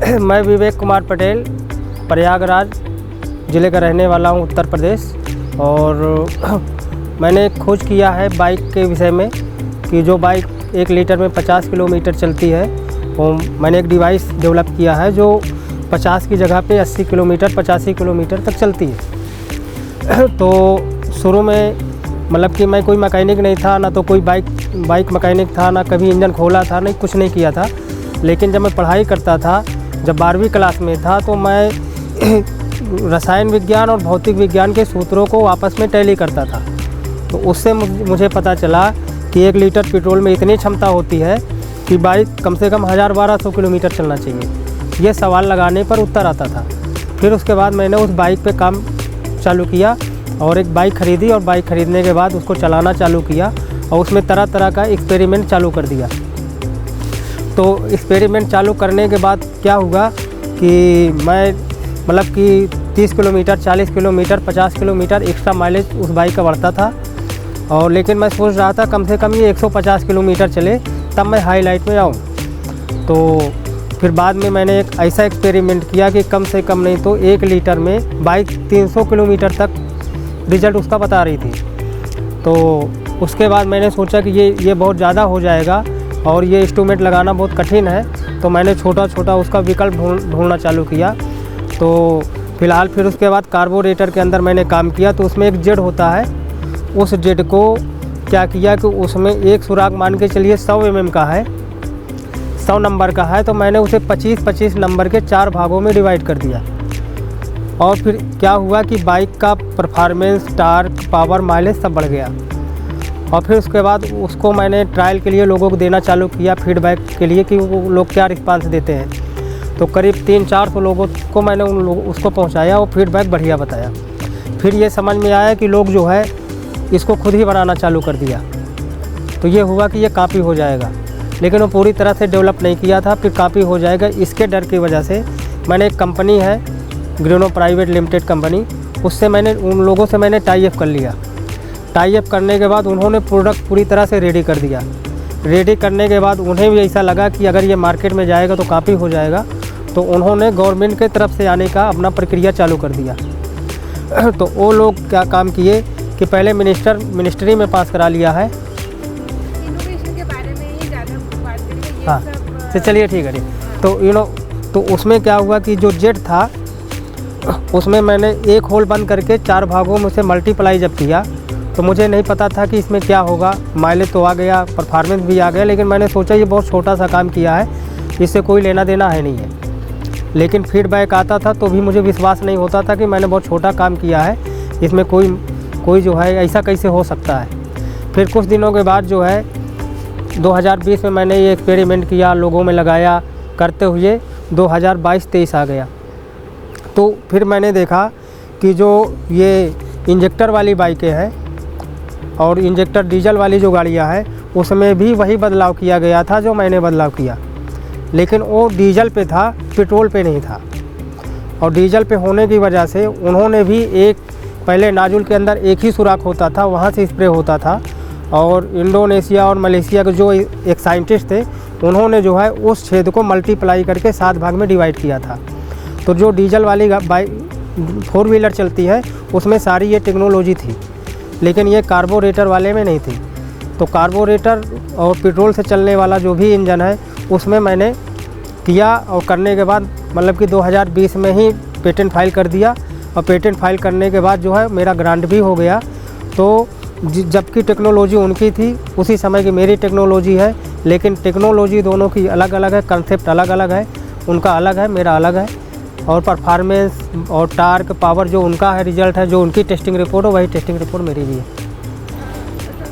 मैं विवेक कुमार पटेल प्रयागराज ज़िले का रहने वाला हूं, उत्तर प्रदेश। और मैंने खोज किया है बाइक के विषय में कि जो बाइक 1 लीटर में 50 किलोमीटर चलती है, वो मैंने एक डिवाइस डेवलप किया है जो 50 की जगह पे 80 किलोमीटर 85 किलोमीटर तक चलती है। तो शुरू में मतलब कि मैं कोई मैकेनिक नहीं था, ना तो कोई बाइक मैकेनिक था, ना कभी इंजन खोला था, नहीं कुछ नहीं किया था। लेकिन जब मैं पढ़ाई करता था, जब 12वीं क्लास में था, तो मैं रसायन विज्ञान और भौतिक विज्ञान के सूत्रों को आपस में टैली करता था। तो उससे मुझे पता चला कि 1 लीटर पेट्रोल में इतनी क्षमता होती है कि बाइक कम से कम 1000-1200 किलोमीटर चलना चाहिए। ये सवाल लगाने पर उत्तर आता था। फिर उसके बाद मैंने उस बाइक पे काम चालू किया और एक बाइक ख़रीदी, और बाइक ख़रीदने के बाद उसको चलाना चालू किया और उसमें तरह तरह का एक्सपेरिमेंट चालू कर दिया। तो एक्सपेरिमेंट चालू करने के बाद क्या हुआ कि मैं मतलब कि 30 kilometre 40 kilometre 50 kilometre extra mileage उस बाइक का बढ़ता था। और लेकिन मैं सोच रहा था कम से कम ये 150 किलोमीटर चले तब मैं हाईलाइट में आऊँ। तो फिर बाद में मैंने एक ऐसा एक्सपेरिमेंट किया कि कम से कम नहीं तो 1 लीटर में बाइक 300 किलोमीटर तक रिज़ल्ट उसका बता रही थी। तो उसके बाद मैंने सोचा कि ये बहुत ज़्यादा हो जाएगा और ये इंस्ट्रूमेंट लगाना बहुत कठिन है। तो मैंने छोटा छोटा उसका विकल्प ढूंढना चालू किया। तो फ़िलहाल फिर उसके बाद कार्बोरेटर के अंदर मैंने काम किया। तो उसमें एक जेड होता है, उस जेड को क्या किया कि उसमें एक सुराग मान के चलिए 100 mm का है, 100 नंबर का है। तो मैंने उसे 25-25 नंबर के 4 भागों में डिवाइड कर दिया। और फिर क्या हुआ कि बाइक का परफॉर्मेंस, टार्क, पावर, माइलेज सब बढ़ गया। और फिर उसके बाद उसको मैंने ट्रायल के लिए लोगों को देना चालू किया, फीडबैक के लिए कि वो लोग क्या रिस्पांस देते हैं। तो करीब 300-400 लोगों को मैंने उसको पहुंचाया और फीडबैक बढ़िया बताया। फिर ये समझ में आया कि लोग जो है इसको खुद ही बनाना चालू कर दिया। तो ये हुआ कि ये कॉपी हो जाएगा, लेकिन वो पूरी तरह से डेवलप नहीं किया था। फिर कॉपी हो जाएगा इसके डर की वजह से मैंने एक कंपनी है ग्रीनो प्राइवेट लिमिटेड कंपनी, उससे मैंने उन लोगों से मैंने टाई अप कर लिया। टाई अप करने के बाद उन्होंने प्रोडक्ट पूरी तरह से रेडी कर दिया। रेडी करने के बाद उन्हें भी ऐसा लगा कि अगर ये मार्केट में जाएगा तो कॉपी हो जाएगा। तो उन्होंने गवर्नमेंट के तरफ से आने का अपना प्रक्रिया चालू कर दिया। तो वो लोग क्या काम किए कि पहले मिनिस्ट्री में पास करा लिया है। इनोवेशन के बारे में ही ज़्यादा बात करेंगे। हाँ, तो चलिए ठीक है। तो तो उसमें क्या हुआ कि जो जेट था उसमें मैंने एक होल बंद करके 4 भागों में उसे मल्टीप्लाई जब किया, तो मुझे नहीं पता था कि इसमें क्या होगा। माइलेज तो आ गया, परफॉर्मेंस भी आ गया, लेकिन मैंने सोचा ये बहुत छोटा सा काम किया है, इससे कोई लेना देना है नहीं है। लेकिन फीडबैक आता था तो भी मुझे विश्वास नहीं होता था कि मैंने बहुत छोटा काम किया है, इसमें कोई जो है ऐसा कैसे हो सकता है। फिर कुछ दिनों के बाद जो है 2020 में मैंने ये एक्सपेरिमेंट किया, लोगों में लगाया, करते हुए 2022-23 आ गया। तो फिर मैंने देखा कि जो ये इंजेक्टर वाली बाइकें हैं और इंजेक्टर डीजल वाली जो गाड़ियां हैं, उसमें भी वही बदलाव किया गया था जो मैंने बदलाव किया। लेकिन वो डीजल पे था, पेट्रोल पे नहीं था। और डीजल पे होने की वजह से उन्होंने भी पहले नाजुल के अंदर एक ही सुराख होता था, वहाँ से स्प्रे होता था। और इंडोनेशिया और मलेशिया के जो एक साइंटिस्ट थे, उन्होंने जो है उस छेद को मल्टीप्लाई करके 7 भाग में डिवाइड किया था। तो जो डीजल वाली बाइक 4 व्हीलर चलती है उसमें सारी ये टेक्नोलॉजी थी, लेकिन ये कार्बोरेटर वाले में नहीं थी। तो कार्बोरेटर और पेट्रोल से चलने वाला जो भी इंजन है उसमें मैंने किया, और करने के बाद मतलब कि 2020 में ही पेटेंट फाइल कर दिया। और पेटेंट फाइल करने के बाद जो है मेरा ग्रांट भी हो गया। तो जबकि टेक्नोलॉजी उनकी थी, उसी समय की मेरी टेक्नोलॉजी है, लेकिन टेक्नोलॉजी दोनों की अलग अलग है, कंसेप्ट अलग अलग है। उनका अलग है, मेरा अलग है। और परफॉर्मेंस और टार्क, पावर जो उनका है, रिजल्ट है, जो उनकी टेस्टिंग रिपोर्ट हो, वही टेस्टिंग रिपोर्ट मेरी भी है।